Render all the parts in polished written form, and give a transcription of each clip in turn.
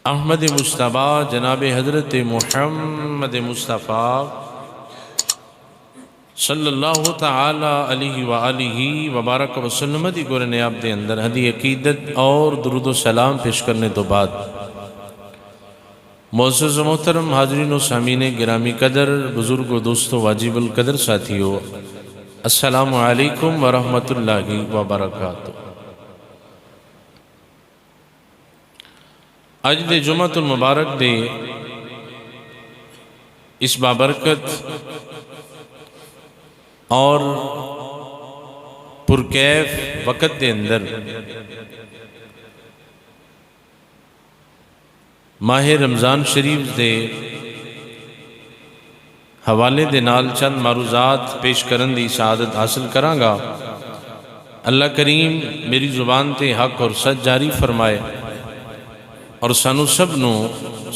احمد مصطفیٰ جناب حضرت محمد مصطفیٰ صلی اللہ تعالی علیہ وآلہ وبارک وسلم دی گورنے آپ دے اندر ہدی عقیدت اور درود و سلام پیش کرنے تو بعد معزز و محترم حاضرین و سامعین گرامی قدر، بزرگ و دوست و واجب القدر ساتھیو، السلام علیکم ورحمۃ اللہ وبرکاتہ۔ آج دے جمعۃ المبارک دے اس بابرکت اور پرکیف وقت دے اندر ماہ رمضان شریف دے حوالے دے نال چند معروضات پیش کرن دی سعادت حاصل کرانگا۔ اللہ کریم میری زبان تے حق اور سچ جاری فرمائے اور سانو سب نو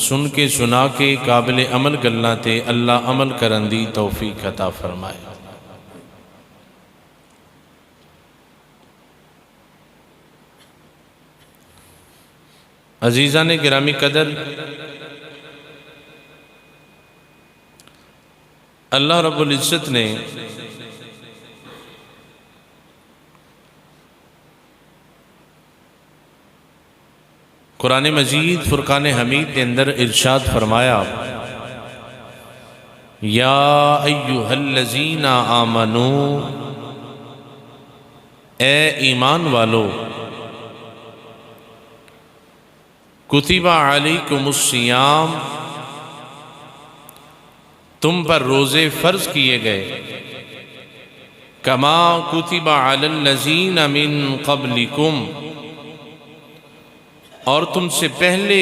سن کے سنا کے قابل عمل گلنا تے اللہ عمل کرن دی توفیق عطا فرمائے۔ عزیزان گرامی قدر، اللہ رب العزت نے قرآن مجید فرقان حمید کے اندر ارشاد فرمایا، یا ایہا الذین آمنو، اے ایمان والو، کتب علیکم الصیام، تم پر روزے فرض کیے گئے، کما کتب علی الذین من قبلکم، اور تم سے پہلے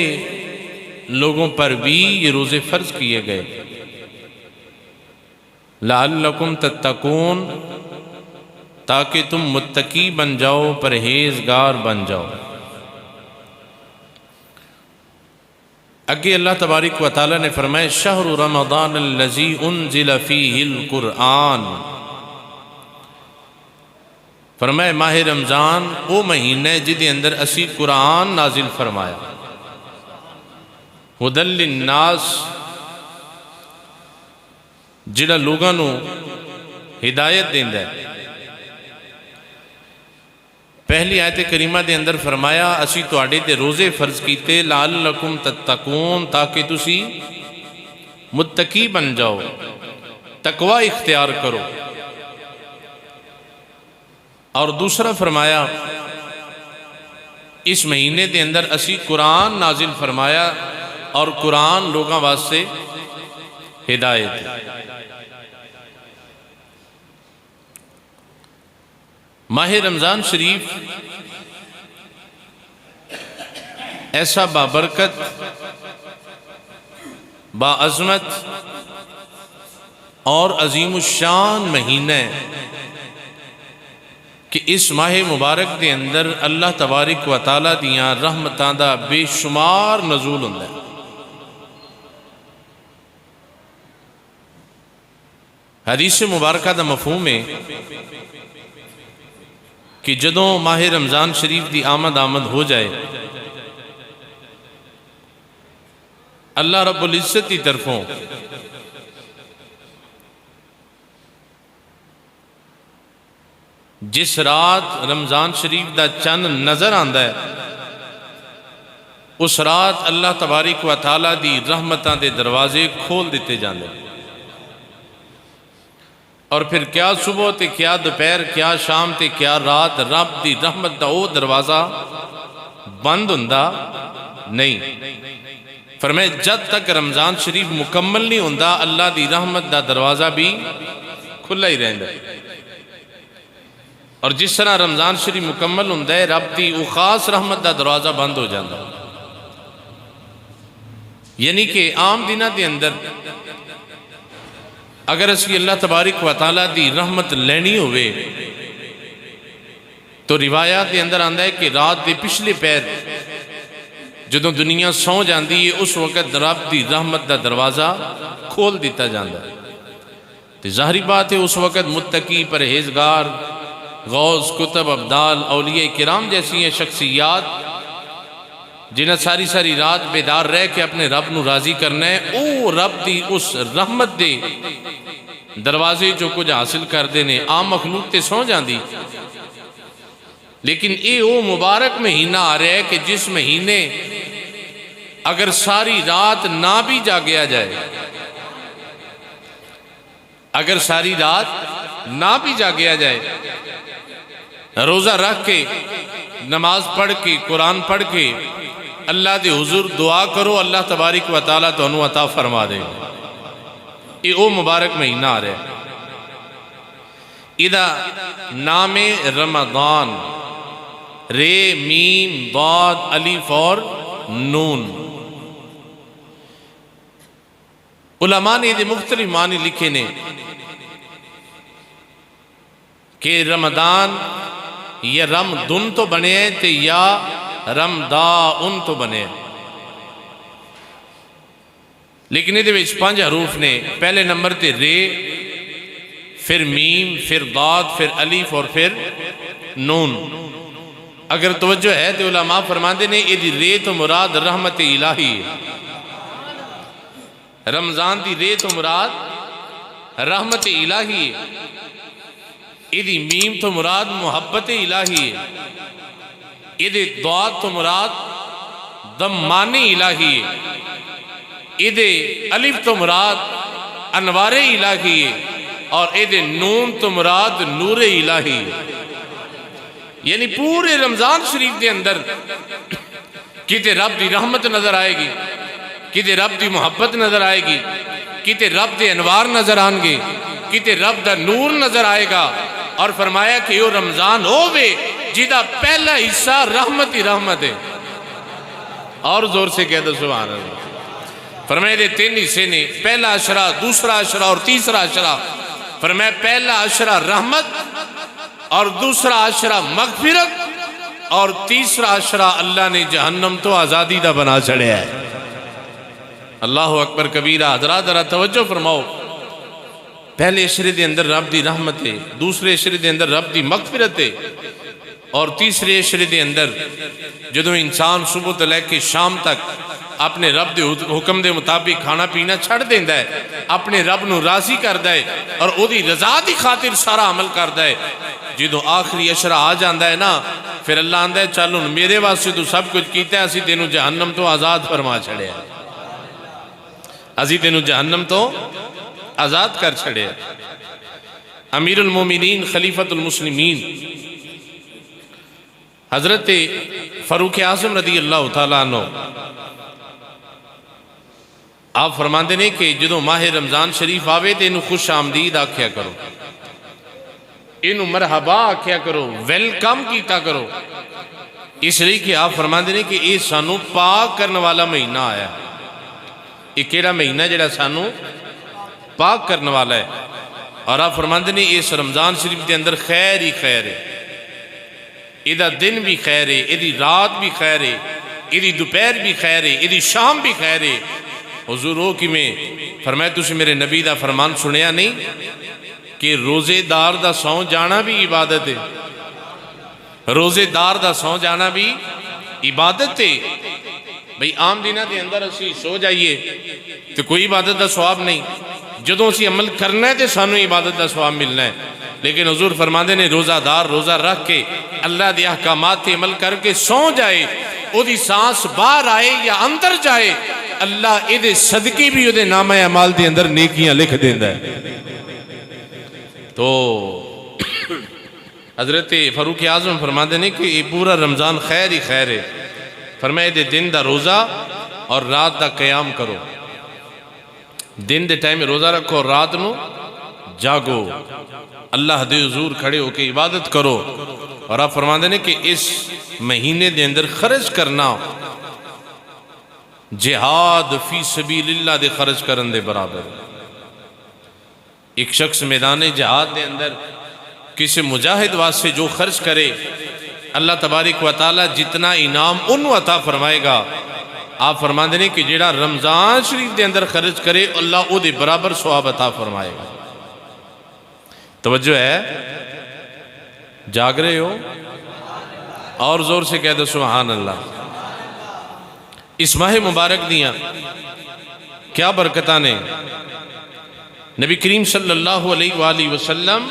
لوگوں پر بھی یہ روزے فرض کیے گئے، لعلکم تتقون، تاکہ تم متقی بن جاؤ، پرہیزگار بن جاؤ۔ اگے اللہ تبارک و تعالیٰ نے فرمایا، شہر رمضان الذی انزل فیہ القرآن، فرمایا ماہ رمضان او مہینہ جدے اندر اسی قرآن نازل فرمایا، ہدی للناس، جڑا لوگاں نو ہدایت دیندا ہے۔ پہلی آیت کریمہ دے اندر فرمایا اسی تواڈے تے روزے فرض کیتے، لعلکم تتقون، تاکہ تسی متقی بن جاؤ، تقوی اختیار کرو۔ اور دوسرا فرمایا اس مہینے دے اندر اسی قرآن نازل فرمایا، اور قرآن لوگاں واسطے ہدایت ہے۔ ماہ رمضان شریف ایسا بابرکت، باعظمت اور عظیم الشان مہینہ ہے کہ اس ماہ مبارک دے اندر اللہ تبارک و تعالیٰ دیاں رحمتاں دا بے شمار نزول ہوندا ہے۔ حدیث مبارکہ دا مفہوم ہے کہ جدوں ماہ رمضان شریف دی آمد ہو جائے، اللہ رب العزت کی طرفوں جس رات رمضان شریف دا چند نظر آندا ہے، اس رات اللہ تبارک و تعالیٰ دی رحمتاں دے دروازے کھول دیتے جاندے، اور پھر کیا صبح تے کیا دوپہر، کیا شام تے کیا رات، رب دی رحمت دا او دروازہ بند ہوندا نہیں۔ فرمائے جد تک رمضان شریف مکمل نہیں ہوندا، اللہ دی رحمت دا دروازہ بھی کھلا ہی رہندا ہے۔ اور جس طرح رمضان شریف مکمل ہوندا ہے، رب دی او خاص رحمت دا دروازہ بند ہو جاندا، یعنی کہ عام دنہ دے اندر اگر اسی اللہ تبارک و تعالیٰ دی رحمت لینی ہوئے تو روایات دے اندر آندا ہے کہ رات دے پچھلے پیر جدوں دنیا سو جاندی ہے، اس وقت رب دی رحمت دا دروازہ کھول دیتا جاندا ہے۔ تو ظاہری بات ہے اس وقت متقی، پرہیزگار، غوث، کتب، ابدال، اولیاء کرام جیسی ہیں شخصیات جنہیں ساری ساری رات بیدار رہ کے اپنے رب نو راضی کرنا ہے، او رب دی اس رحمت دے دروازے جو کچھ حاصل کر دینے۔ عام مخلوق تے سو جاندی، لیکن اے او مبارک مہینہ آ رہا ہے کہ جس مہینے اگر ساری رات نہ بھی جاگیا جائے، اگر ساری رات نہ بھی جاگیا جائے، روزہ رکھ کے نماز پڑھ کے قرآن پڑھ کے اللہ دے حضور دعا کرو، اللہ تبارک و تعالیٰ تو انہوں عطا فرما دے۔ یہ او مبارک مہینہ آ رہا ہے۔ اذا نام رمضان، رے میم ضاد الف اور نون، علماء نے یہ مختلف معنی لکھے نے کہ رمضان یا رمضان تو بنے تے یا رمضان تو بنے، لیکن یہ وچ 5 حروف نے۔ پہلے نمبر تے رے، پھر میم، پھر ضاد، پھر الف اور پھر نون۔ اگر توجہ ہے تو علماء فرماندے نے یہ رے تو مراد رحمت الہی ہے، رمضان دی رے تو مراد رحمت الہی ہے، یہ میم تو مراد محبت الہی ہے، یہ ضاد تو مراد ضمان الہی ہے، یہ الف تو مراد انوار الہی ہے، اور یہ نون تو مراد نور الہی ہے۔ یعنی پورے رمضان شریف دے اندر کتے رب دی رحمت نظر آئے گی، کتے رب دی محبت نظر آئے گی، کتے رب دے انوار نظر آنگے، کتے رب دا نور نظر آئے گا۔ اور فرمایا کہ یہ رمضان ہووے جیدہ پہلا حصہ رحمت ہی رحمت ہے۔ اور زور سے کہہ دو سبحان اللہ۔ فرمایا دے 3 حصے نے، پہلا عشرہ، دوسرا عشرہ اور تیسرا عشرہ۔ فرمایا پہلا عشرہ رحمت، اور دوسرا عشرہ مغفرت، اور تیسرا عشرہ اللہ نے جہنم تو آزادی دا بنا چڑھے ہے۔ اللہ اکبر کبیرہ۔ حضرات ذرا توجہ فرماؤ، پہلے عشرے دے اندر رب دی رحمت ہے، دوسرے عشرے دے اندر رب دی مغفرت ہے، اور تیسرے عشرے دے اندر جدو انسان صبح تو لے کے شام تک اپنے رب دے حکم دے مطابق کھانا پینا چھڑ دیندہ ہے، اپنے رب نو راضی کردہ ہے، اور او دی رضا دی خاطر سارا عمل کردہ ہے۔ جدو آخری عشرہ آ جاندہ ہے نا، پھر اللہ آندہ ہے چلو میرے واسطے تو سب کچھ کیتا ہے، اسی تینوں جہنم تو آزاد فرما چھڑے ہے، اسی تینوں جہنم تو آزاد کر چھڑے ہے۔ امیر المومنین خلیفۃ المسلمین حضرت فاروق اعظم رضی اللہ تعالیٰ عنہ آپ فرماندے نے کہ جدو ماہ رمضان شریف آوے تو انہوں خوش آمدید آکھیا کرو، انہوں مرحبا آکھیا کرو، ویلکم کیتا کرو، اس لیے کہ آپ فرماندے نے کہ یہ سانو پاک کرنے والا مہینہ آیا ہے۔ یہ کیڑا مہینہ جڑا سانو پاک کرنے والا ہے، اور آپ فرماندے نے اس رمضان شریف کے اندر خیر ہی خیر ہے، ادھا دن بھی خیر ہے، ادھی رات بھی خیر ہے، ادھی دوپہر بھی خیر ہے، ادھی شام بھی خیر ہے۔ حضور ہو کی میں فرمایا تُسے میرے نبی دا فرمان سنیا نہیں کہ روزے دار دا سو جانا بھی عبادت ہے، روزے دار دا سو جانا بھی عبادت ہے۔ بھئی عام دنہ دے اندر اسی سو جائیے تو کوئی عبادت دا ثواب نہیں، جدوں اسی عمل کرنا ہے تو سانو عبادت دا ثواب ملنا ہے، لیکن حضور فرماندے نے روزہ دار روزہ رکھ کے اللہ دے احکامات تے عمل کر کے سو جائے، او دی سانس باہر آئے یا اندر جائے، اللہ ادھے صدقی بھی ادھے نامہ اعمال دے اندر نیکیاں لکھ دیندہ ہے۔ تو حضرت فاروق اعظم فرماندے نے کہ یہ پورا رمضان خیر ہی خیر ہے۔ فرمائے دے دن دا روزہ اور رات دا قیام کرو، دن دے ٹائم روزہ رکھو، رات نو جاگو، اللہ دے حضور کھڑے ہو کے عبادت کرو۔ اور آپ فرماندے نے کہ اس مہینے دے اندر خرچ کرنا جہاد فی سبیل اللہ دے خرچ کرن دے برابر۔ ایک شخص میدان جہاد دے اندر کسی مجاہد واسطے جو خرچ کرے، اللہ تبارک و تعالی جتنا انعام انہوں عطا فرمائے گا۔ آپ فرماندے نے کہ جیڑا رمضان شریف دے اندر خرچ کرے اللہ او دے برابر ثواب عطا فرمائے گا۔ توجہ ہے؟ جاگ رہے ہو؟ اور زور سے کہہ دو سبحان اللہ۔ اس ماہ مبارک دیاں کیا برکتاں نے؟ نبی کریم صلی اللہ علیہ وآلہ وسلم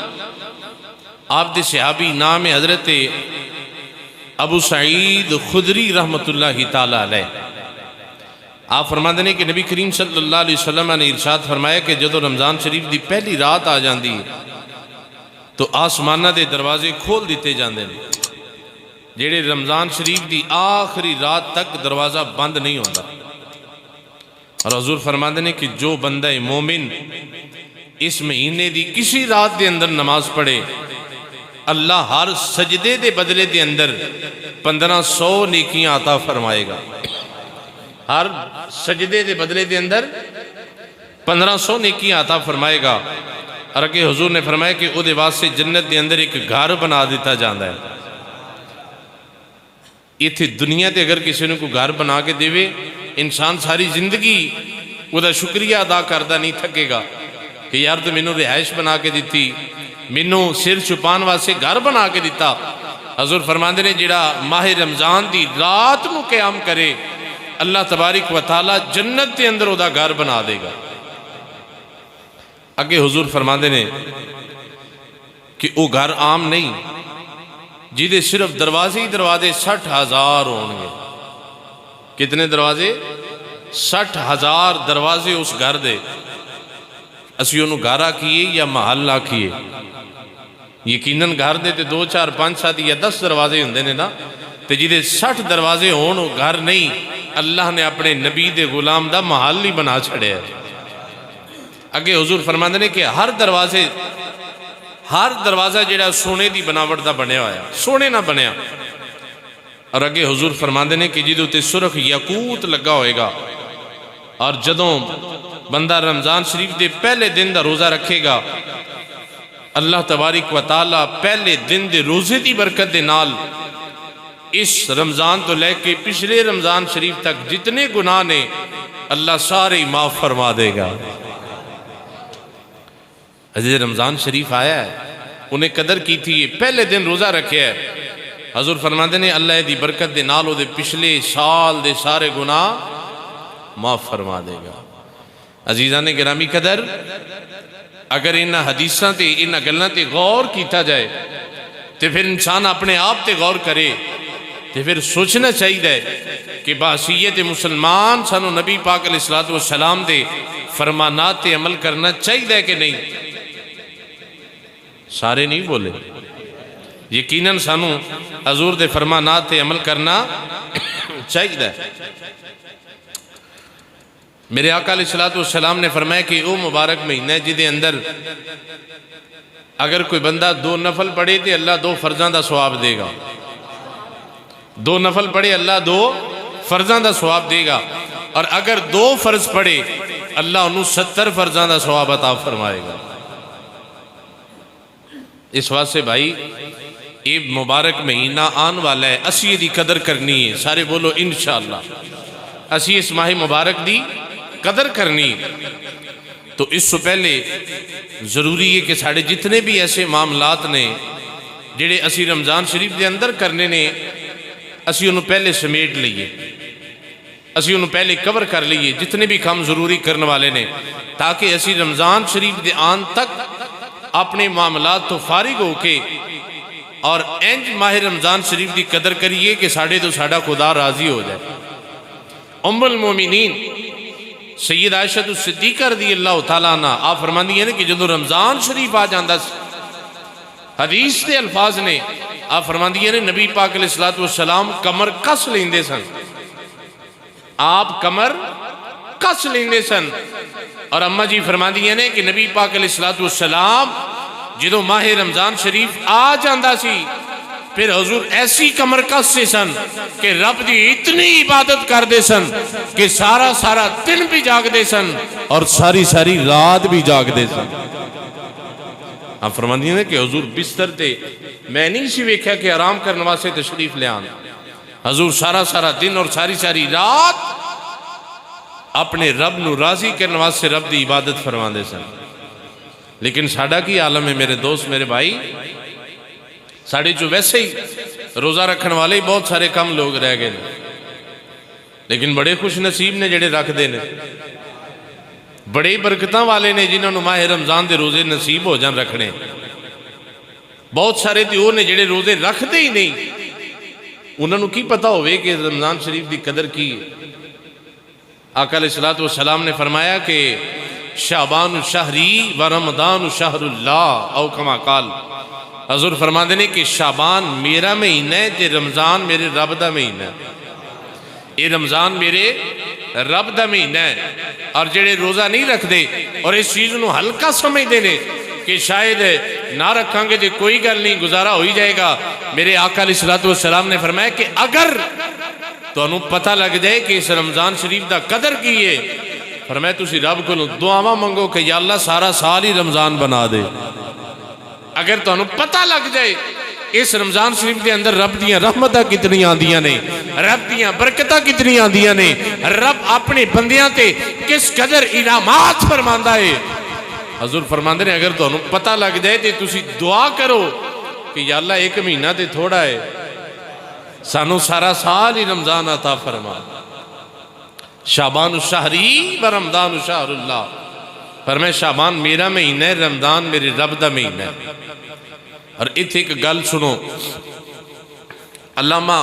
آپ دے صحابی نام حضرت ابو سعید خدری رحمت اللہ تعالی علیہ، آپ فرماتے ہیں کہ نبی کریم صلی اللہ علیہ وسلم نے ارشاد فرمایا کہ جدو رمضان شریف دی پہلی رات آ جاندی تو آسمانہ دے دروازے کھول دیتے جاندے ہیں، جیڑے رمضان شریف دی آخری رات تک دروازہ بند نہیں ہوتا۔ اور حضور فرماتے ہیں کہ جو بندہ مومن اس مہینے دی کسی رات دے اندر نماز پڑھے، اللہ ہر سجدے دے بدلے دے اندر 1500 نیکیاں عطا فرمائے گا۔ ہر سجدے دے بدلے دے اندر 1500 نیکیاں عطا فرمائے گا۔ اور کہ حضور نے فرمایا کہ او دے واسطے جنت دے اندر ایک گھر بنا دیتا جاندہ ہے۔ یہ تھی دنیا تے اگر کسی نے کو گھر بنا کے دیوے، انسان ساری زندگی وہ دا شکریہ ادا کردہ نہیں تھکے گا کہ یار تو میں نے رہائش بنا کے دیتی، میں نے سر چھپان واسے گھر بنا کے دیتا۔ حضور فرماندے نے جڑا ماہ رمضان دی رات نو قیام کرے، اللہ تبارک و تعالی جنت دے اندر او دا گھر بنا دے گا۔ اگے حضور فرماندے نے کہ او گھر عام نہیں، جیدے صرف دروازے ہی دروازے 60,000 ہوں گے۔ کتنے دروازے؟ 60,000 دروازے اس گھر دے۔ اسی انہوں گھارا کیے یا محلہ کیے؟ یقیناً گھر دے تے 2 4 5 7 یا 10 دروازے ہوندے نے نا، تے جیدے 60 دروازے ہون وہ گھر نہیں، اللہ نے اپنے نبی دے غلام دا محل ہی بنا چھڑے ہے۔ اگے حضور فرماندے نے کہ ہر دروازہ جڑا سونے دی بناوٹ دا بنیا ہویا، سونے نہ بنیا۔ اور اگے حضور فرماندے نے کہ جدو تے سرخ یاقوت لگا ہوئے گا، اور جدوں بندہ رمضان شریف دے پہلے دن دا روزہ رکھے گا، اللہ تبارک و تعالی پہلے دن دے روزے دی برکت دے نال اس رمضان تو لے کے پچھلے رمضان شریف تک جتنے گناہ نے اللہ سارے معاف فرما دے گا۔ عزیز رمضان شریف آیا ہے، انہیں قدر کی تھی، پہلے دن روزہ رکھے ہے، حضور فرماندے نے اللہ دی برکت دے نال دے پچھلے سال دے سارے گناہ معاف فرما دے گا۔ عزیزان گرامی قدر، اگر انہاں حدیثاں تے انہاں گلاں تے غور کیتا جائے تے پھر انسان اپنے آپ تے غور کرے، تے پھر سوچنا چاہیے کہ بحثیت مسلمان سانو نبی پاک علیہ السلام دے فرمانات تے عمل کرنا چاہیے کہ نہیں؟ سارے نہیں بولے، یقیناً سانو حضور دے فرمانات تے عمل کرنا چاہیے۔ میرے آقا علیہ السلام نے فرمایا کہ او مبارک مہینہ جدے اندر اگر کوئی بندہ 2 نفل پڑھے تے اللہ 2 فرضاں دا ثواب دے گا، 2 نفل پڑھے اللہ 2 فرضاں دا ثواب دے گا، اور اگر 2 فرض پڑھے اللہ انہوں 70 فرضاں دا ثواب عطا فرمائے گا۔ اس واسطے بھائی یہ مبارک مہینہ آن والا ہے، اسی دی قدر کرنی ہے، سارے بولو انشاءاللہ اسی اس ماہ مبارک دی قدر کرنی۔ تو اس سے پہلے ضروری ہے کہ ساڑھے جتنے بھی ایسے معاملات نے جڑے اسی رمضان شریف دے اندر کرنے نے، اسی انہوں پہلے سمیٹ لئیے، اسی انہوں پہلے کور کر لئیے جتنے بھی کام ضروری کرنے والے نے، تاکہ اسی رمضان شریف دے آن تک اپنے معاملات تو فارغ ہو کے اور انج ماہ رمضان شریف دی قدر کریے کہ ساڑھے تو ساڑھا خدا راضی ہو جائے۔ ام المومنین سید عائشہ صدیقہ رضی اللہ تعالیٰ عنہ آپ فرماندی ہیں کہ جدو رمضان شریف آ جاندہ حدیث دے الفاظ نے آپ فرماندی ہیں نبی پاک علیہ السلام کمر کس لیندے سن، آپ کمر کس لیندے سن، اور اممہ جی فرماندی ہیں کہ نبی پاک علیہ السلام جدو ماہ رمضان شریف آ جاندہ سی پھر حضور ایسی کمر کس سے سن کہ رب دی اتنی عبادت کر دے سن کہ سارا دن بھی جاگ دے سن اور ساری رات بھی جاگ دے سن۔ ہم فرماندی ہیں کہ حضور بستر تے میں نہیں سی ویکھیا کہ آرام کرنے واسطے تشریف لے آن، حضور سارا دن اور ساری رات اپنے رب نو راضی کرنے واسطے رب دی عبادت فرما دے سن۔ لیکن ساڑھا کی عالم ہے میرے دوست میرے بھائی، ساڑھے جو ویسے ہی روزہ رکھنے والے بہت سارے کم لوگ رہ گئے، لیکن بڑے خوش نصیب نے جڑے رکھ دے نے، بڑے برکتاں والے نے جنہوں نے ماہ رمضان دے روزے نصیب ہو جان رکھنے. بہت سارے تے وہ نے جڑے روزے رکھ دے ہی نہیں، انہوں نے کی پتہ ہوئے کہ رمضان شریف دی قدر کی ہے. آقا علیہ الصلوۃ والسلام نے فرمایا کہ شعبان شہری و رمضان شہر اللہ، او کما قال. حضور فرماتے ہیں کہ شعبان میرا مہینہ ہے تے رمضان میرے رب دا مہینہ ہے. یہ رمضان میرے رب دا مہینہ ہے. اور جڑے روزہ نہیں رکھ دے اور اس چیز نو ہلکا سمجھ دے نے کہ شاید نہ رکھاں گے تے کوئی گل نہیں، گزارا ہو ہی جائے گا، میرے آقا علیہ الصلوۃ والسلام نے فرمایا کہ اگر تو انہوں پتہ لگ جائے کہ اس رمضان شریف دا قدر کی ہے، فرمایا تسی رب کو دعاواں منگو کہ یا اللہ سارا سال ہی رمضان بنا دے. اگر تو انہوں پتہ لگ جائے اس رمضان شریف کے اندر رب دیاں رحمتہ کتنی آندیاں نے، رب دیاں برکتہ کتنی آندیاں نے، رب اپنے بندیاں تے کس قدر انعامات فرماندہ ہے. حضور فرماندے نے اگر تو انہوں پتہ لگ جائے تے تسی دعا کرو کہ یا اللہ ایک مہینہ تے تھوڑا ہے، سانو سارا سال ہی رمضان عطا فرما. شعبان الشہری و رمضان شہر اللہ، فرمائے شعبان میرا مہینہ ہے، رمضان میرے رب دا مہینہ ہے. اور اتھے ایک گل سنو، علامہ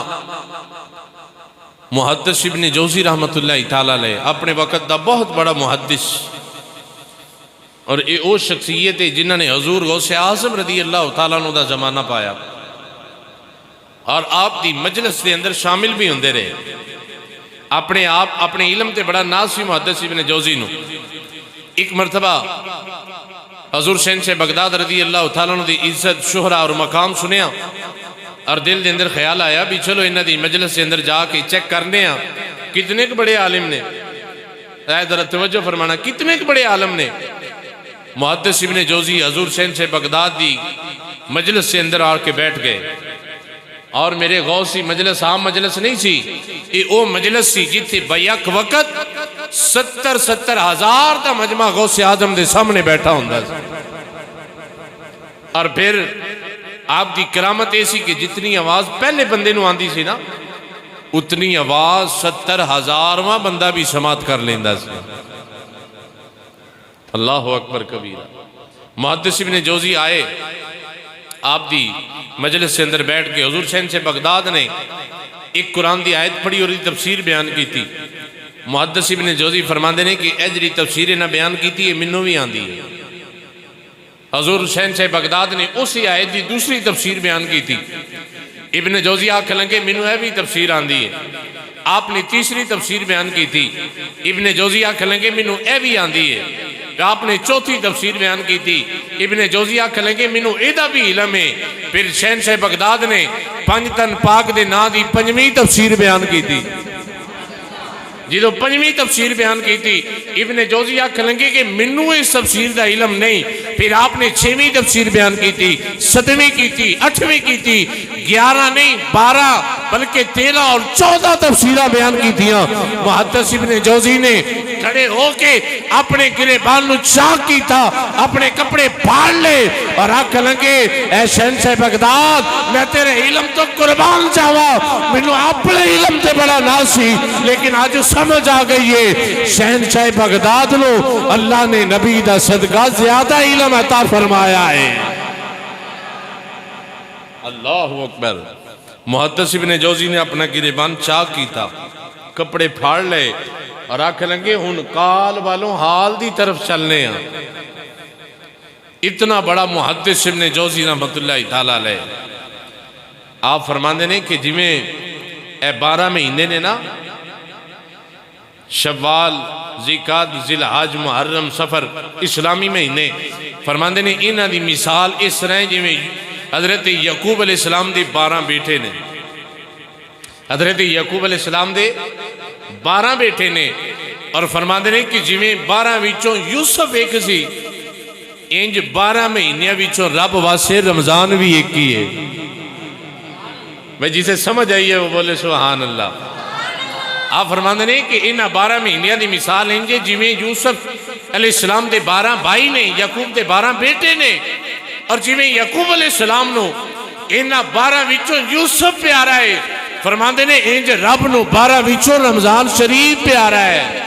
محدث ابن جوزی رحمت اللہ تعالیٰ علیہ اپنے وقت دا بہت بڑا محدث، اور یہ وہ شخصیت ہے جنہوں نے حضور غوث اعظم رضی اللہ تعالیٰ عنہ دا زمانہ پایا اور آپ دی مجلس دے اندر شامل بھی ہوندے رہے. اپنے آپ اپنے علم تے بڑا ناز سی محدث ابن جوزی نو. ایک مرتبہ حضور شہنشاہ بغداد رضی اللہ تعالیٰ عنہ دی عزت شہرہ اور مقام سنیا اور دل دے اندر خیال آیا بھی چلو انہاں دی مجلس دے اندر جا کے چیک کرنے ہیں کتنے بڑے عالم نے. ذرا توجہ فرمانا، کتنے بڑے عالم نے. محدث ابن جوزی حضور شہنشاہ بغداد دی مجلس سے اندر آ کے بیٹھ گئے. اور میرے غوثی مجلس عام مجلس نہیں سی، یہ او مجلس سی جتھے بیک وقت 70 ہزار دا مجمع غوث اعظم دے سامنے بیٹھا ہوندا سی. اور پھر آپ دی کرامت ایسی کہ جتنی آواز پہلے بندے نو آندی سی نا، اتنی آواز 70 ہزارواں بندہ بھی سماعت کر لیندا سی. اللہ اکبر کبیرہ. محدث ابن جوزی آئے، آپ دی مجلس سے اندر بیٹھ کے حضور شہنشاہ بغداد نے ایک قرآن دی آیت پڑھی اور تفسیر بیان کی تھی. محدث ابن جوزی فرماندے نے کہ اے جڑی تفسیر نہ بیان کی تھی یہ منوں بھی آندی ہے. حضور شہنشاہ بغداد نے اسی آیت دی دوسری تفسیر بیان کی تھی. ابن جوزی آکھ لنگے منوں ہے بھی تفسیر آندی ہے. آپ نے تیسری تفسیر بیان کی تھی. ابن جوزی آکھ لنگے منوں اے بھی آندی ہے. آپ نے چوتھی تفسیر بیان کی تھی. ابن جوزی آکھ لنگے منوں ایدہ بھی علم ہے. پھر شہنشاہ بغداد نے پنجتن پاک دے نا دی پنجویں تفسیر بیان کی تھی. جدو پنجویں تفسیر بیان کی تھی ابن جوزی آکھ لنگے کہ منوں اس تفسیر دا علم نہیں. پھر آپ نے 6ویں تفسیر بیان کی تھی، 7ویں کی تھی، 8ویں کی تھی، 11 نہیں 12 بلکہ 13 اور 14 تفسیرہ بیان کی تھیاں. محدث ابن جوزی نے کھڑے ہو کے اپنے گریبان نو چاک کی تھا، اپنے کپڑے پھاڑ لے اور آکھ لنگے اے شہنشاہ بغداد میں تیرے علم تو قربان چاہوا، منو اپنے علم تے بڑا ناسی، لیکن آج سمجھ آ گئی ہے شہنشاہ بغداد نو اللہ نے نبی دا صدقہ زیادہ علم عطا فرمایا ہے. اللہ اکبر. محدث ابن جوزی نے اپنا گریبان چاک کی تھا، کپڑے پھاڑ لے اور آکھ لنگے ہن کال والوں حال دی طرف چلنے ہیں. اتنا بڑا محدث ابن جوزی رحمت اللہ تعالیٰ علیہ. آپ فرماندے نے کہ جویں اے 12 مہینے نے نا، شوال، ذیقعد، ذوالحج، محرم، سفر، اسلامی مہینے، فرماندے نے انہاں دی مثال اس طرح جویں حضرت یعقوب علیہ السلام دے 12 بیٹے نے. حضرت یعقوب علیہ السلام دے 12 بیٹے نے اور فرماندے نے کہ جویں 12 وچوں یوسف ایک سی، انج 12 مہینے وچوں رب واسطے رمضان بھی ایک ہی ہے. میں جسے سمجھ آئی ہے وہ بولے سبحان اللہ. آپ فرماندے نے کہ انہاں 12 مہینے دی مثال انجے جویں یوسف علیہ السلام دے 12 بھائی نے، یعقوب دے 12 بیٹے نے، اور جویں یعقوب علیہ السلام نو انہاں 12 وچوں یوسف پیارا ہے. فرماندے نے انج رب نو 12 وچوں رمضان شریف پیارا ہے.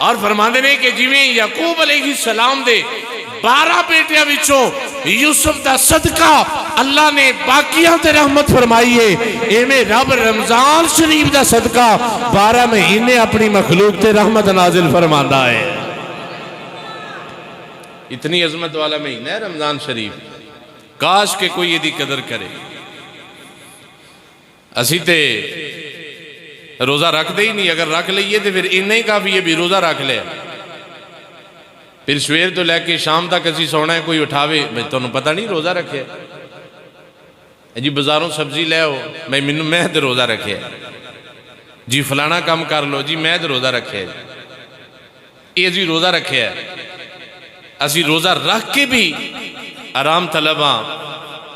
اور فرماندے نے کہ جویں یعقوب علیہ السلام دے 12 بیٹیاں وچوں یوسف دا صدقہ اللہ نے باقیاں تے رحمت فرمائی ہے، ایویں رب رمضان شریف دا صدقہ 12 مہینے اپنی مخلوق تے رحمت نازل فرماندا ہے. اتنی عظمت والا مہینہ ہے رمضان شریف. کاش کہ کوئی یہ دی قدر کرے. اسی تے روزہ رکھ دے ہی نہیں، اگر رکھ لئیے تو پھر انہیں کافی ہے بھی روزہ رکھ لے. پھر سویر تو لے کے شام تک اسی سونا ہے، کوئی اٹھاوے میں تو پتہ نہیں روزہ رکھے جی. بازاروں سبزی لے ہو میں تو روزہ رکھے جی. فلانا کام کر لو جی میں تو روزہ رکھے. یہ جی روزہ رکھے ہے. اسی روزہ رکھ کے بھی آرام طلباں.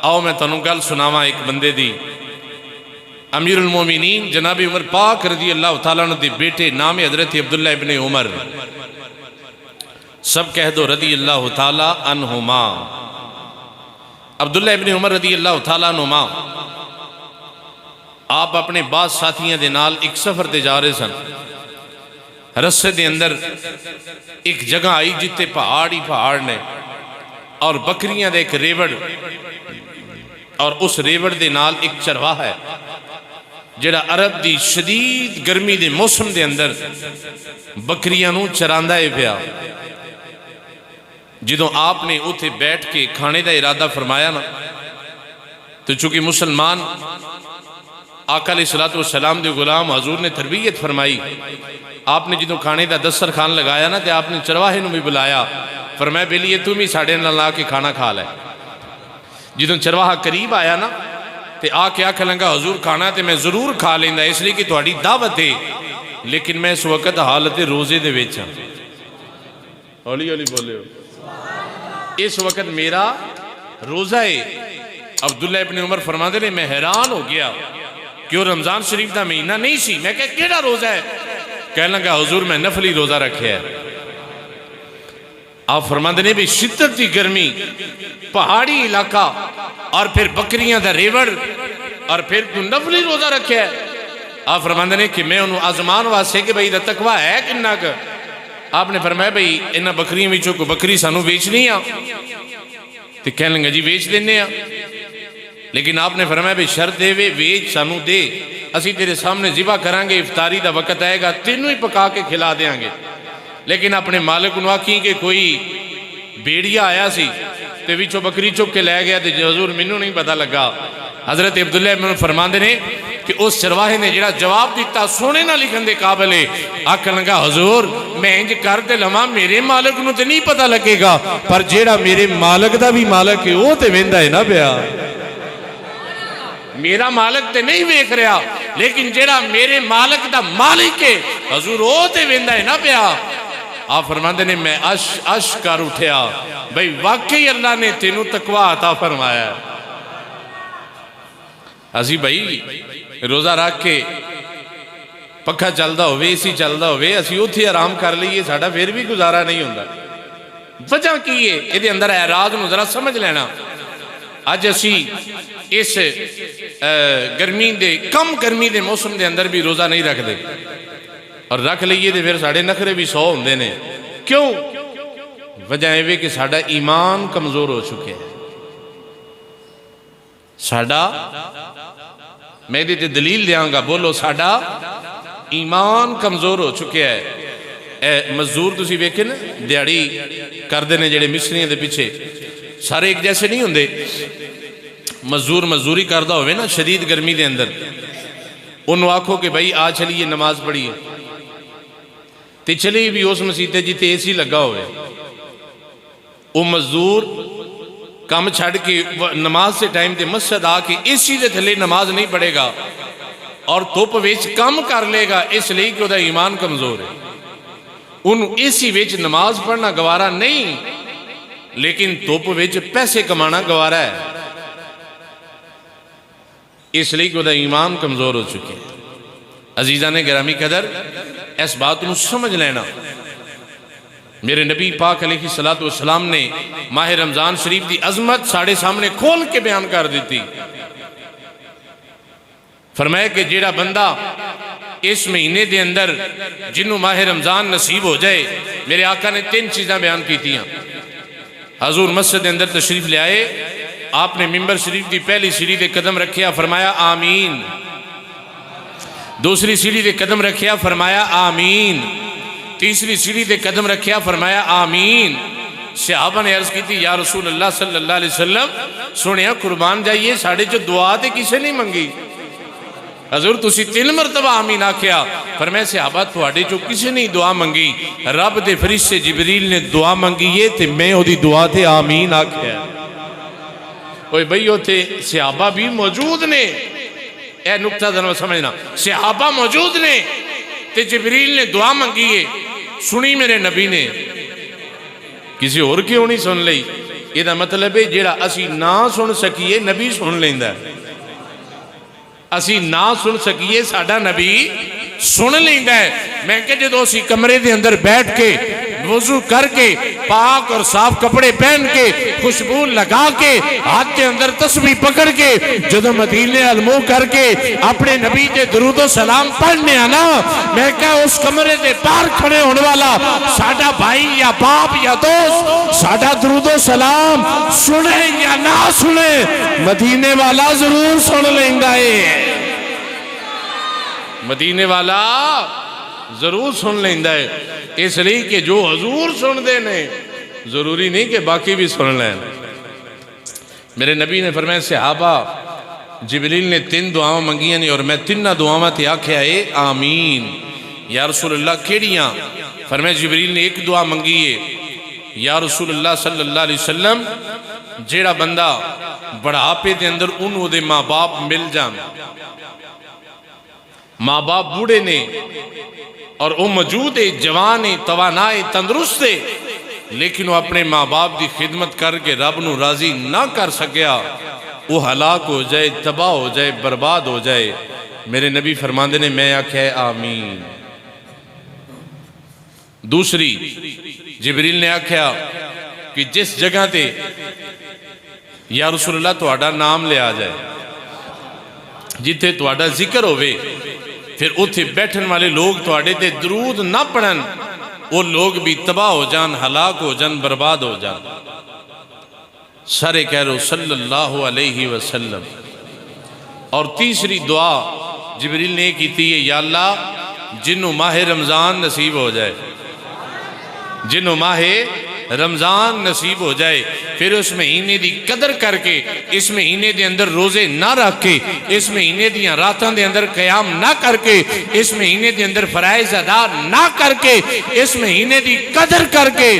آؤ میں تنوں گل سناواں ایک بندے دی. امیر المومنین جناب عمر پاک رضی اللہ تعالیٰ عنہ دے بیٹے نام حضرت عبداللہ ابن عمر، سب کہہ دو رضی اللہ تعالیٰ عنہما. عبداللہ ابن عمر رضی اللہ تعالیٰ عنہما آپ اپنے بعض ساتھیاں دے نال ایک سفر تے جا رہے سن. رسے دے اندر ایک جگہ آئی جتے پہاڑ ہی پہاڑ نے اور بکریاں دے ایک ریوڑ، اور اس ریوڑ دے نال ایک چرواہ ہے جڑا عرب دی شدید گرمی دے موسم دے اندر بکریاں نو چراندہ ہے پیا. جدوں آپ نے اتھے بیٹھ کے کھانے دا ارادہ فرمایا نا، تو چونکہ مسلمان آقا علیہ السلام دے غلام حضور نے تربیت فرمائی، آپ نے جدوں کھانے دا دسترخوان لگایا نا، تے آپ نے چرواہے نو بھی بلایا، فرمایا بیلیے تم ہی ساڑھے نہ لا کے کھانا کھا لے. جدوں چرواہا قریب آیا نا تے آ کے آکھا لنگا حضور کھانا تے میں ضرور کھا لیندہ، اس لیے کہ تہاڈی دعوت ہے، لیکن میں اس وقت حالت روزے دے وچ ہاں. ہولی ہولی بولے ہو. اس وقت میرا روزہ ہے. عبداللہ ابن عمر فرماندے نے میں حیران ہو گیا کہ وہ رمضان شریف دا مہینہ نہیں سی. میں کہا کیڑا روزہ ہے؟ کہنے لگا حضور میں نفلی روزہ رکھے ہے. آپ فرماندے نے بھی شدت دی گرمی، پہاڑی علاقہ، اور پھر بکریاں دا ریوڑ، اور پھر تو نفلی روزہ رکھے ہے. آپ فرماندے نے کہ میں انہوں آزمان واسے کہ بھئی دا تقوی ہے کننا کر. آپ نے فرمایا بھئی انہا بکریاں ویچوں کو بکری سانو بیچنی آ. تو کہنے لگا جی بیچ دینے آ. لیکن آپ نے فرمایا بھئی شرط دے وے ویچ سانو دے، اسی تیرے سامنے ذبح کرانگے، افطاری دا وقت آئے گا تینوں ہی پکا کے کھلا دیاں گے. لیکن اپنے مالک انہوں آکھیں کہ کوئی بیڑیا آیا سی تے ویچو بکری چک کے لے گیا تے حضور منوں نہیں پتہ لگا. حضرت عبداللہ ابن فرماندے نے کہ اس چرواہے نے جڑا جواب دیتا سونے نہ لکھن دے قابل ہے. آکھا لگا حضور میں انج کر تے لما میرے مالک نو تے نہیں پتہ لگے گا، پر جیڑا میرے مالک دا بھی مالک ہے وہ تے ویندا ہے نا پیا. میرا مالک تے نہیں ویکھ رہا، لیکن جیڑا میرے مالک دا مالک ہے حضور وہ تے ویندا ہے نا پیا. آپ فرماندے نے میں عش کر اٹھیا بھئی واقعی اللہ نے تینوں تقوی عطا فرمایا ہے. اسی بھئی روزہ رکھ کے پکھا چلدا ہوئے اسی چلدا ہوئے اسی اتھی آرام کر لئیے، ساڑھا پھر بھی گزارا نہیں ہوندہ. وجہ کی ہے یہ دے اندر اعراض نو ذرا سمجھ لینا. آج اسی اس گرمی دے کم گرمی دے موسم دے اندر بھی روزہ نہیں رکھ دے، اور رکھ لئیے دے پھر ساڑھے نخرے بھی 100 ہوندے نے. کیوں؟ وجہ ہے کہ ساڑھا ایمان کمزور ہو چکے ہیں. ساڑھا میں دیتے دلیل دیاں گا، بولو ساڑھا ایمان کمزور ہو چکے ہیں. مزدور تسی ویکھے نا دیاڑی کردے نے جڑے مصریاں دے پیچھے سارے ایک جیسے نہیں ہوندے. مزدور مزدوری کردہ ہوئے نا شدید گرمی دے اندر، انہوں آکھو کہ بھئی آج چلیے نماز پڑھیے، تے چلے بھی اس مسیطے جی تے ایسی لگا ہوئے. وہ مزدور کام چھڑ کے نماز سے ٹائم تے مسجد آ کے اسی دے تھلے نماز نہیں پڑھے گا اور توپ ویچ کم کر لے گا، اس لئے کہ وہ دا ایمان کمزور ہے. انہوں اسی ویچ نماز پڑھنا گوارا نہیں، لیکن توپ ویچ پیسے کمانا گوارا ہے، اس لئے کہ وہ دا ایمان کمزور ہو چکے. عزیزان گرامی قدر اس بات نو سمجھ لینا. میرے نبی پاک علیہ السلام نے ماہ رمضان شریف دی عظمت ساڑھے سامنے کھول کے بیان کر دیتی. فرمایا کہ جیڑا بندہ اس مہینے دے اندر جنہوں ماہ رمضان نصیب ہو جائے، میرے آقا نے 3 چیزاں بیان کی تھیں۔ حضور مسجد دے اندر تشریف لے آئے، آپ نے ممبر شریف دی پہلی سیڑھی دے قدم رکھیا، فرمایا آمین۔ دوسری سیڑھی دے قدم رکھیا، فرمایا آمین۔ تیسری سیڑھی دے قدم رکھیا، فرمایا آمین۔ صحابہ نے عرض کی تھی، یا رسول اللہ صلی اللہ علیہ وسلم، سنیا قربان جائیے، ساڑھے جو دعا تے کسے نہیں منگی؟ حضور تسی 3 مرتبہ آمین آکھیا۔ فرمایا صحابہ تھوڑے جو کسی نہیں دعا منگی، رب دے فرشتے جبریل نے دعا منگی ہے تے میں او دی دعا تے آمین آکھیا۔ اوہ بھئی ہوتے صحابہ بھی موجود نے، اے نکتہ ذرا سمجھنا، صحابہ موجود نے تے جبریل نے دعا منگی ہے، سنی میرے نبی نے، کسی اور کیوں نہیں سن لئی؟ یہ دا مطلب ہے جیڑا اسی نہ سن سکیے نبی سن لیندہ ہے، اسی نہ سن سکیے ساڑھا نبی سن لیندہ ہے۔ میں کہ جدو اسی کمرے دے اندر بیٹھ کے وضو کر کے پاک اور صاف کپڑے پہن کے خوشبو لگا کے ہاتھ کے اندر تسبیح پکڑ کے جدو مدینے المو کر کے اپنے نبی دے درود و سلام پڑھنے آنا، میں کہا اس کمرے دے پار کھڑے ہونے والا ساڑھا بھائی یا باپ یا دوست ساڑھا درود و سلام سنے یا نہ سنے، مدینے والا ضرور سن لیں گا۔ مدینے والا ضرور سن لیندہ ہے، اس لیے کہ جو حضور سن دینے ضروری نہیں کہ باقی بھی سن لیں۔ میرے نبی نے فرمایا صحابہ جبریل نے 3 دعاؤں منگیاں نہیں اور میں 3 دعاؤں تے آکھیا ہے آمین۔ یا رسول اللہ کیڑیاں؟ فرمایا جبریل نے 1 دعا منگی ہے، یا رسول اللہ صلی اللہ علیہ وسلم جیڑا بندہ بڑھاپے دے اندر انہوں دے ماں باپ مل جان، ماں باپ بوڑھے نے اور وہ موجود ہے، جوان ہے، توانائے، تندرست ہے، لیکن وہ اپنے ماں باپ دی خدمت کر کے رب نو راضی نہ کر سکیا، وہ ہلاک ہو جائے، تباہ ہو جائے، برباد ہو جائے۔ میرے نبی فرماندے نے میں آکھیا آمین۔ دوسری جبریل نے آکھیا کہ جس جگہ تے یا رسول اللہ تہاڈا نام لے آ جائے، جتھے تہاڈا ذکر ہوئے، پھر اتھے بیٹھن والے لوگ تہاڈے تے درود نہ پڑھن، وہ لوگ بھی تباہ ہو جان، ہلاک ہو جان، برباد ہو جان۔ سارے کہہ رہو صلی اللہ علیہ وسلم۔ اور تیسری دعا جبریل نے کی تھی، یا اللہ جنہوں ماہ رمضان نصیب ہو جائے، جنہوں ماہ رمضان نصیب ہو جائے، پھر اس مہینے دی قدر کر کے اس مہینے دے اندر روزے نہ رکھ کے، اس مہینے دیاں راتاں دے اندر قیام نہ کر کے، اس مہینے دے اندر فرائض ادا نہ کر کے، اس مہینے دی قدر کر کے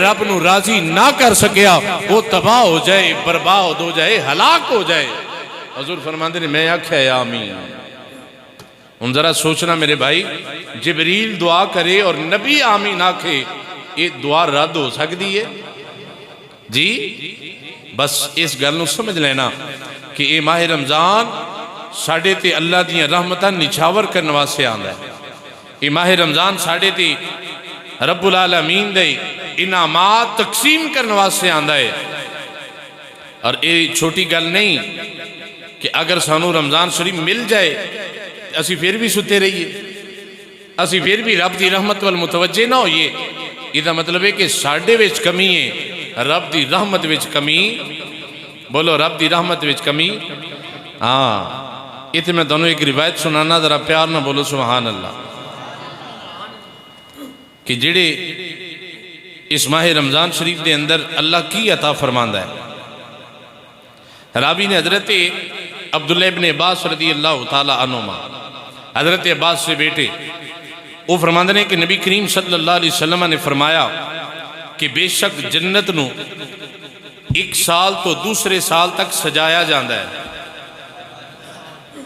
رب نو راضی نہ کر سکیا، وہ تباہ ہو جائے، برباد ہو جائے، ہلاک ہو جائے۔ حضور فرماندے نے میں آکھیا آمین۔ ان ذرا سوچنا میرے بھائی، جبریل دعا کرے اور نبی آمین آکھے، یہ دعا رد ہو سکتی ہے؟ جی بس اس گل نو سمجھ لینا کہ یہ ماہ رمضان ساڑھے تے اللہ دیاں رحمتاں نچھاور کرنے واسطے آندا ہے۔ یہ ماہ رمضان ساڑھے تے رب العالمین دے انعامات تقسیم کرنے واسطے آندا ہے۔ اور یہ چھوٹی گل نہیں کہ اگر سانو رمضان شریف مل جائے اسی پھر بھی ستے رہیے، اسی پھر بھی رب دی رحمت والمتوجہ نہ ہوئیے، یہ دا مطلب ہے کہ ساڑھے ویچ کمی ہے، رب دی رحمت ویچ کمی، بولو رب دی رحمت ویچ کمی۔ ہاں یہ تے میں دونوں ایک روایت سنانا، ذرا پیار نہ بولو سبحان اللہ، کہ جڑے اس ماہ رمضان شریف دے اندر اللہ کی عطا فرماندہ ہے۔ راوی نے حضرت عبداللہ ابن عباس رضی اللہ تعالی عنہما، حضرت عباس سے بیٹے، وہ فرماندے نے کہ نبی کریم صلی اللہ علیہ وسلم نے فرمایا کہ بے شک جنت نو 1 سال تو دوسرے سال تک سجایا جاندہ ہے۔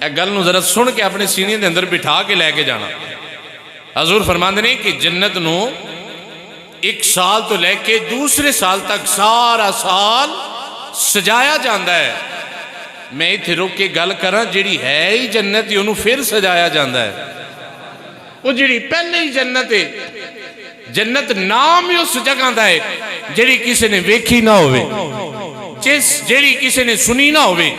ایک گل نو ذرا سن کے اپنے سینے دے اندر بٹھا کے لے کے جانا۔ حضور فرماندے نے کہ جنت نو 1 سال تو لے کے دوسرے سال تک سارا سال سجایا جاندہ ہے۔ میں اتھے روک کے گل کرا جیڑی ہے ہی جنت ہی انہوں پھر سجایا جاندہ ہے۔ وہ جیڑی پہلے ہی جنت ہے، جنت نام ہی اس جگہ دا ہے جیڑی کسی نے ویکھی نہ ہوئے، جیڑی کسی نے سنی نہ ہوئے،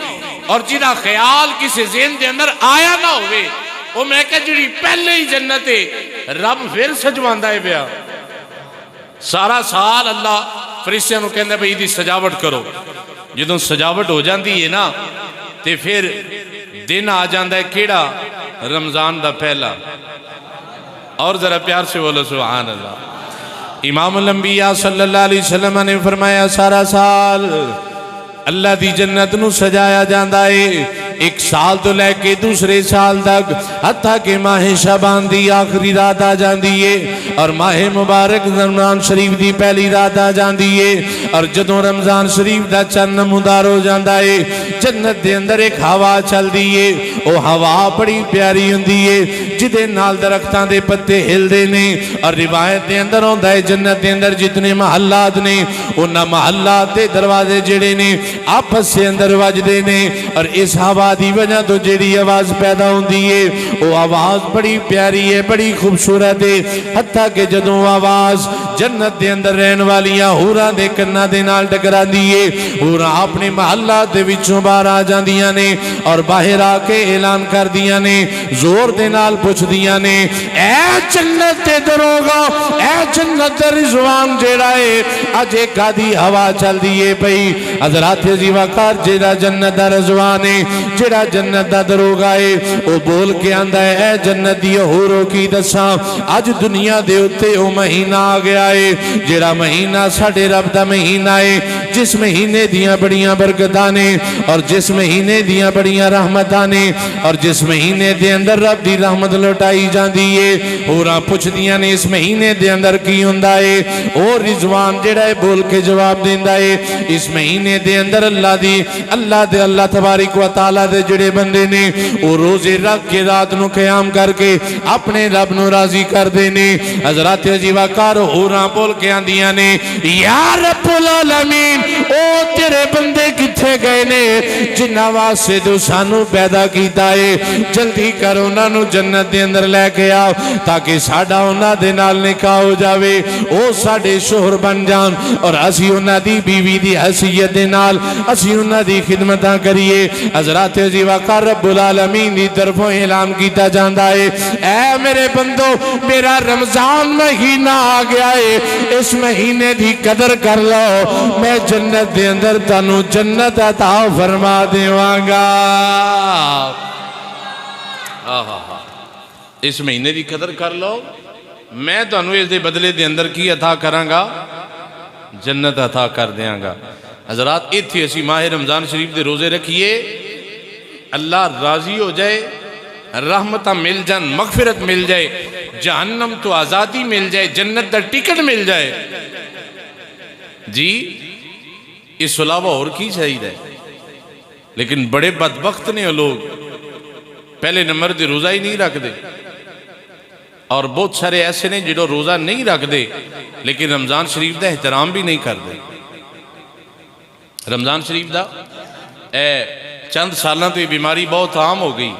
اور جدا خیال کسی ذہن دے اندر آیا نہ ہوئے وہ میں کہا جڑی پہلے ہی جنت ہے رب پھر سجواندا ہے پیا سارا سال اللہ فرشتیاں نو کہندا بھئی دی سجاوٹ کرو جدوں سجاوٹ ہو جاندی ہے نا تے پھر دن آ جاندا ہے کیڑا رمضان دا پہلا اور ذرا پیار سے بولو سبحان اللہ امام الانبیاء صلی اللہ علیہ وسلم نے فرمایا سارا سال اللہ دی جنت نو سجایا جاندہ ہے ایک سال تو لے کے دوسرے سال تک حتیٰ کہ ماہ شعبان دی آخری رات آ جاندی ہے اور ماہ مبارک رمضان شریف دی پہلی رات آ جاندی ہے اور جدوں رمضان شریف دا چند نمودار ہو جاندہ ہے جنت دے اندر ایک ہوا چل دی ہے وہ ہوا بڑی پیاری ہوندی ہے جدے نال درختان دے پتے ہل دے نے اور روایت دے اندر ہوندہ ہے جنت دے اندر جتنے محلات نے انہاں محلات دے دروازے جڑے نے آپس سے اندر وجدے نے اور اس ہوا دی وجہ تو جڑی آواز پیدا ہوندی ہے وہ آواز بڑی پیاری ہے بڑی خوبصورت ہے حتیٰ کہ جدوں آواز جنت دے اندر رہن والیاں حوراں دے کناں دے نال ٹکراندی ہے حوراں اپنے محلات دے وچوں باہر آ جاندیاں نے اور باہر آ کے اعلان کر دیاں نے زور دے نال پوچھ دیاں نے اے جنت دے دروگا اے جنت دے رضوان جیڑا ہے اج ایک آدھی ہوا چل دیئے پئی حضرات عزیز وقار جیڑا جنت دا رضوان ہے جیڑا جنت دا دروگا ہے وہ بول کے آندہ ہے اے جنت دی حوروں کی دساں آج دنیا دے اتے وہ مہینہ آ گیا ہے جیڑا مہینہ ساڑھے رب دا مہینہ ہے جس مہینے دیاں بڑیاں برکتانے اور جس مہینے دیاں بڑیاں رحمتانے اور جس مہینے دے اندر رب دی رحمت لوٹائی جان دیئے ہوراں پوچھ دیاں نے اس مہینے دے اندر کی ہوندہ ہے اور رضوان جیڑا ہے بول کے جواب دیندہ ہے اس مہینے دے اندر اللہ تبارک و تعالیٰ دے جڑے بندے نے وہ روزے رکھ کے رات نو قیام کر کے اپنے رب نو راضی کر دینے حضرات عزیز وقار ہوراں بول کے آندیاں نے یا رب العالمین او تیرے بندے کتھے گئے نے جنہ واسطے تو سانو پیدا کیتا ہے جلدی کر انہاں نو جنت دے اندر لے کے آؤ تاکہ ساڈا انہاں دے نال نکاح ہو جاوے او ساڈے شوہر بن جان اور اسی انہاں دی بیوی دی حیثیت دے نال اسی انہاں دی خدمتاں کریے حضرات عزیز وقار رب العالمین دی طرفوں اعلان کیتا جاندہ ہے اے میرے بندو میرا رمضان مہینہ آ گیا ہے اس مہینے دی قدر کر لو میں جنت دے اندر تانوں جنت عطا فرما دیواں گا اس مہینے دی قدر کر لو میں تانوں اس دے بدلے دے اندر کی عطا کراں گا جنت عطا کر دیاں گا حضرات ایتھی اسی ماہ رمضان شریف دے روزے رکھیے اللہ راضی ہو جائے رحمتہ مل جان مغفرت مل جائے جہنم تو آزادی مل جائے جنت دا ٹکٹ مل جائے جی اس علاوہ اور کی چاہیے لیکن بڑے بدبخت نے لوگ پہلے نمبر دے روزہ ہی نہیں رکھ دے اور بہت سارے ایسے نے جنہوں روزہ نہیں رکھ دے لیکن رمضان شریف دا احترام بھی نہیں کر دے رمضان شریف دا چند سالوں تو یہ بیماری بہت عام ہو گئی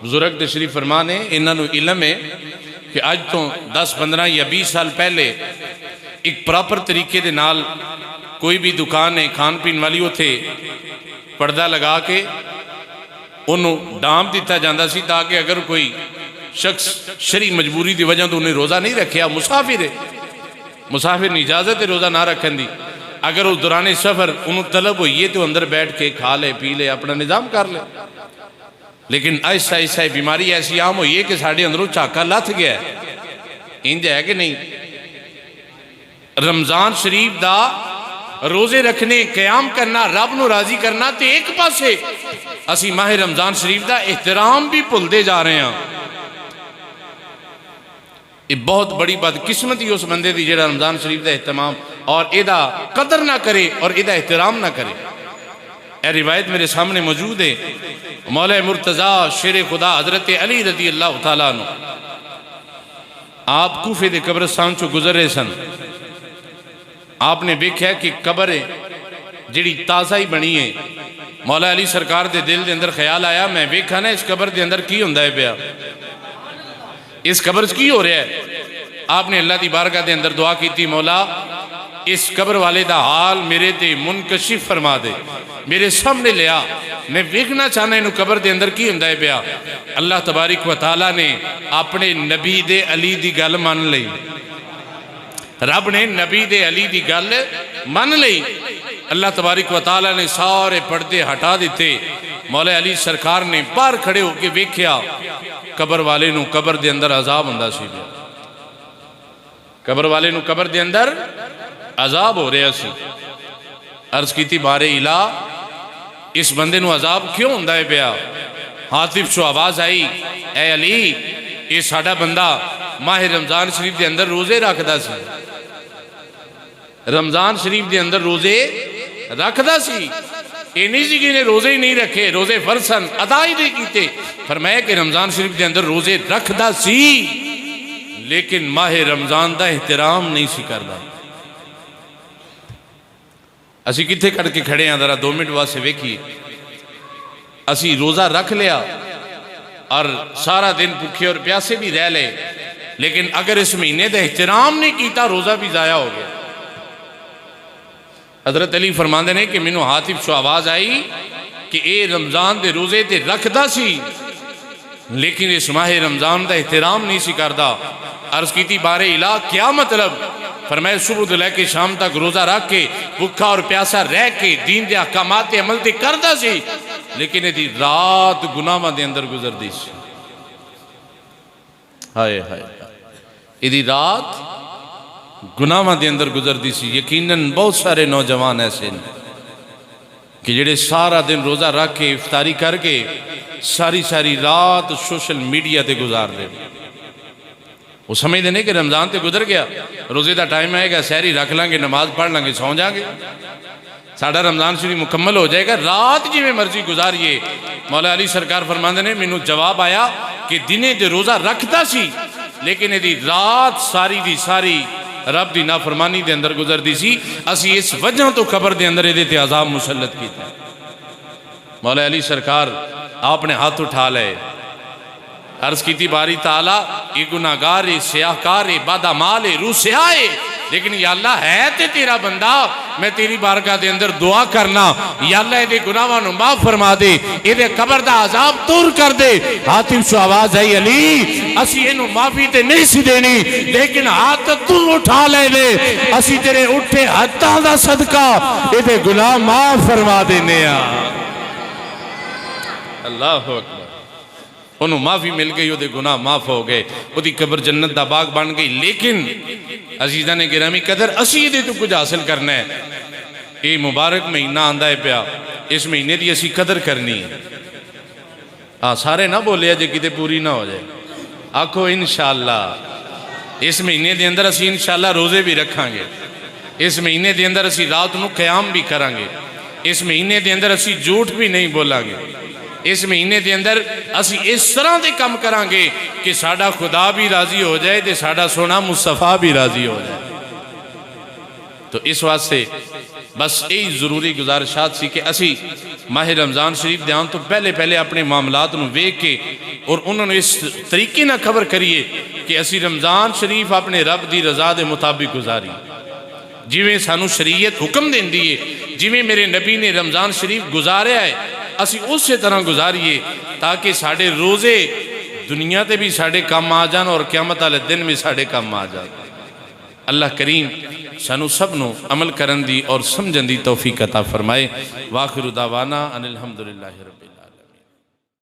بزرگ تشریف فرمانے انہوں نے علم ہے کہ آج تو 10-15 یا 20 سال پہلے ایک پراپر طریقے دے نال کوئی بھی دکان ہے کھان پین والی ہوتے پردہ لگا کے انہوں ڈام دیتا جاندہ سی تاکہ اگر کوئی شخص شرعی مجبوری دی وجہ تو انہیں روزہ نہیں رکھیا مسافر ہے مسافر نہیں اجازت ہے روزہ نہ رکھن دی اگر اس دوران سفر انہوں طلب ہوئیے تو اندر بیٹھ کے کھا لے پی لے اپنا نظام کر لے لیکن ایسا بیماری ایسی عام ہوئی ہے کہ ساڑھے اندروں چاکہ لاتھ گیا ہے انج ہے کہ نہیں رمضان شریف دا روزے رکھنے قیام کرنا رب نو راضی کرنا تے ایک پاسے اسی ماہ رمضان شریف دا احترام بھی بھول دے جا رہے ہیں یہ بہت بڑی بدقسمتی اس بندے دی جڑا رمضان شریف دا اہتمام اور ایدہ قدر نہ کرے اور ایدہ احترام نہ کرے اے روایت میرے سامنے موجود ہے مولا مرتضیٰ شیر خدا حضرت علی رضی اللہ تعالیٰ عنہ آپ کوفے دے قبرستان چو گزر رہے سن آپ نے دیکھا کہ قبر جڑی تازہ ہی بنی ہے مولا علی سرکار دے دل دے اندر خیال آیا میں دیکھا نا اس قبر دے اندر کی ہوندہ ہے پیا اس قبر کی ہو رہا ہے آپ نے اللہ دی بارگاہ دے اندر دعا کی تھی مولا اس قبر والے دا حال میرے تے منکشف فرما دے، میرے سامنے لیا، میں ویکھنا چاہنا انہوں قبر دے اندر کی ہندائے پیا۔ اللہ تبارک و تعالیٰ نے اپنے نبی دے علی دی گل مان لئی، رب نے نبی دے علی دی گل مان لئی۔ اللہ تبارک و تعالیٰ نے سارے پردے ہٹا دیتے، مولا علی سرکار نے باہر کھڑے ہو کے ویکھیا قبر والے نو قبر دے اندر عذاب ہوندا سی، قبر والے نو قبر دے اندر عذاب ہو رہا سی۔ عرض کی تھی بارے الہ اس بندے نو عذاب کیوں ہوندا ہے پیا؟ حاطب چو آواز آئی، اے علی یہ ساڈا بندہ ماہ رمضان شریف دے اندر روزے رکھدا سی، رمضان شریف دے اندر روزے رکھدا سی، یہ نہیں سی کہ روزے ہی نہیں رکھے، روزے فرسن ادا ہی نہیں کیتے۔ فرمایا کہ رمضان شریف دے اندر روزے رکھدا سی لیکن ماہ رمضان دا احترام نہیں سی کردا۔ اسی کتھے کڑ کے کھڑے ہیں ذرا 2 منٹ واسطے ویکھیے، اسی روزہ رکھ لیا اور سارا دن بھوکے اور پیاسے بھی رہ لے، لیکن اگر اس مہینے دا احترام نہیں کیتا روزہ بھی ضائع ہو گیا۔ حضرت علی فرماندے نے کہ مینوں حاطب چو آواز آئی کہ اے رمضان دے روزے تے رکھدا سی لیکن اس ماہ رمضان دا احترام نہیں سی کردا۔ عرض کی تھی بارے الہ کیا مطلب؟ فرمایا صبح تو لے کے شام تک روزہ رکھ کے بھوکا اور پیاسا رہ کے دین دے احکامات عمل تے کردا سی لیکن یہ رات گناہاں دے اندر گزر دی سی۔ ہائے ہائے، یہ رات گناہاں دے اندر گزر دی سی۔ یقیناً بہت سارے نوجوان ایسے ہیں کہ جڑے سارا دن روزہ رکھ کے افطاری کر کے ساری رات سوشل میڈیا تے گزار دے، وہ سمجھ دینے کہ رمضان تے گزر گیا، روزے دا ٹائم آئے گا سحری رکھ لیں گے، نماز پڑھ لیں گے، سو جائیں گے، ساڑھا رمضان شریف مکمل ہو جائے گا، رات جی میں مرضی گزاریے۔ مولا علی سرکار فرماندے نے مینوں جواب آیا کہ دنے دے روزہ رکھتا سی لیکن یہ رات ساری دی ساری رب دی نافرمانی دے اندر گزر دی سی، اسی اس وجہ تو قبر دے اندر یہ عذاب مسلط کیتا۔ مولا علی سرکار آپ نے ہاتھ اٹھا لے، عرض کی تھی باری تعالیٰ یہ گناہگار سیاہکار بادامال روح سیاہ، لیکن یا اللہ ہے تے تیرا بندہ، میں تیری بارگاہ دے اندر دعا کرنا یا اللہ یہ گناہاں نو معاف فرما دے، یہ قبر دا عذاب دور کر دے۔ حاطب سے آواز آئی علی اسی انہوں معافی تے نہیں سی دینی لیکن ہاتھ تو اٹھا لے لے، اسی تیرے اٹھے ہاتھاں دا صدقہ یہ گناہ معاف فرما دینے۔ اللہ اکبر، انہوں معافی مل گئی، وہ دے گناہ معاف ہو گئے، وہ دی قبر جنت دا باغ بن گئی۔ لیکن عزیزہ نے گرامی قدر اسی دے تو کچھ حاصل کرنا ہے، یہ مبارک مہینہ آندہ ہے پیا، اس مہینے دی اسی قدر کرنی ہے۔ سارے نہ بولے جے کتے پوری نہ ہو جائے، آکھو انشاءاللہ اس مہینے دے اندر اسی انشاءاللہ روزے بھی رکھاں گے، اس مہینے دے اندر اسی رات نو قیام بھی کریں گے، اس مہینے دے اندر اسی جھوٹ بھی نہیں بولاں گے، اس مہینے دے اندر اسی اس طرح دے کم کریں گے کہ ساڑھا خدا بھی راضی ہو جائے تے ساڑھا سونا مصطفیٰ بھی راضی ہو جائے۔ تو اس واسطے بس یہی ضروری گزارشات سی کہ اسی ماہ رمضان شریف دیان تو پہلے اپنے معاملات نو ویکھ کے اور انہوں نے اس طریقے نہ خبر کریے کہ اسی رمضان شریف اپنے رب دی رضا دے مطابق گزاری، جویں سانو شریعت حکم دین دیئے، جویں میرے نبی نے رمضان شریف گزارے آئے اسی اس سے طرح گزاریے تاکہ ساڑھے روزے دنیا تے بھی ساڑھے کام آ جان اور قیامت والے دن میں ساڑھے کام آ جان۔ اللہ کریم سانو سب نو عمل کرن دی اور سمجھن دی توفیق عطا فرمائے۔ وآخر دعوانا ان الحمدللہ رب العالمین۔